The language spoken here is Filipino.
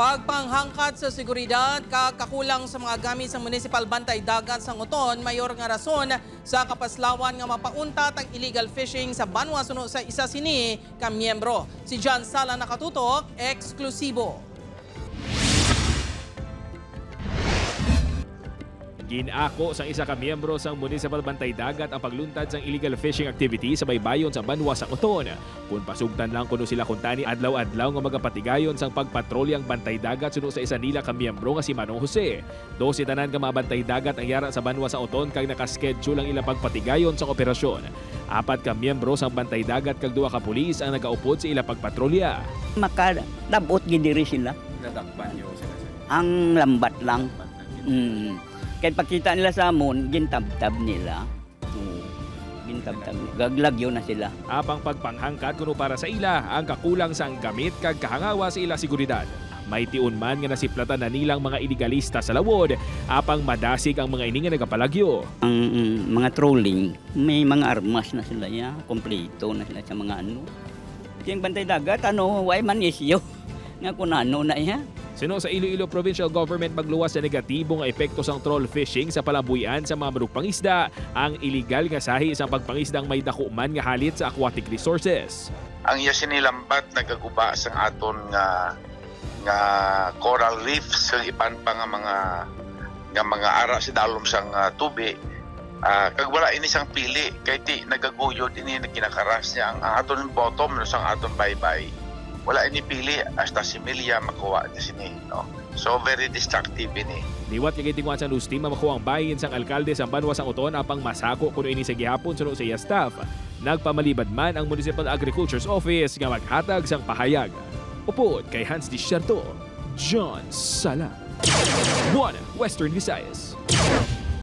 Pagpanghangkat sa seguridad, kakakulang sa mga gamit sa Municipal Bantay Dagat sa Nguton, mayor nga rason sa kapaslawan nga mapauntat ang illegal fishing sa banwa suno sa isa sini ka miyembro. Si John Sala nakatutok, eksklusibo. Ginako sang isa ka miyembro sang Municipal Bantay Dagat ang pagluntad sang illegal fishing activity sa baybayon sa banwa sa Nguton. Kung pasugtan lang kuno sila kuntani adlaw-adlaw nga magapatigayon sang pagpatrolyang bantay dagat suno sa isa nila ka miyembro nga si Manong Jose. 12 tanan ka mga bantay dagat ang yara sa banwa sa Nguton kag nakaschedule ang ilang pagpatigayon sa operasyon. 4 ka miyembro sang bantay dagat kag 2 ka pulis ang nagaupod sa ilang pagpatrolya. Makadabot gidiri sila. Nadakpan niyo sila. Ang lambat lang. Kahit pakita nila sa amon, gintab-tab nila. Gintab-tab. Gaglagyo na sila. Apang pagpanghangkat kuno para sa ila ang kakulang sang gamit kag kahangawa sa ila seguridad. May tiun man nga nasiplatan na nilang mga iligalista sa lawod apang madasig ang mga ini nga nagapalagyo. Ang mga trolling, may mga armas na sila ya, kompleto na sila sa mga ano. Yung bantay dagat, way man isyo. Nga kunano na ya. Sino sa Iloilo Provincial Government magluwas sa negatibong epekto sang troll fishing sa palabuyan sa mga manugpangisda, ang illegal nga sahi sa pagpangisdang may dakuman nga halit sa aquatic resources. Ang iya sinilambat nagaguba sang aton nga coral reefs kag ipan pa nga mga ara sa dalom sang tubig. Kag wala ini sang pili kay ti nagaguyod ini kinakaras niya ang aton bottom no sang aton baybay. Wala ini pili hasta si Milia makuha niya sini, no? So very destructive ini. Liwat kay tingwan sa news team makuha ang bayin sang alkalde sa banwa sang Nguton apang masako kuno ini sa gihapon suno sa iya staff. Nagpamalibad man ang Municipal Agriculture's Office nga maghatag sang pahayag. Upod kay Hans Disierto, John Sala, 1 Western Visayas.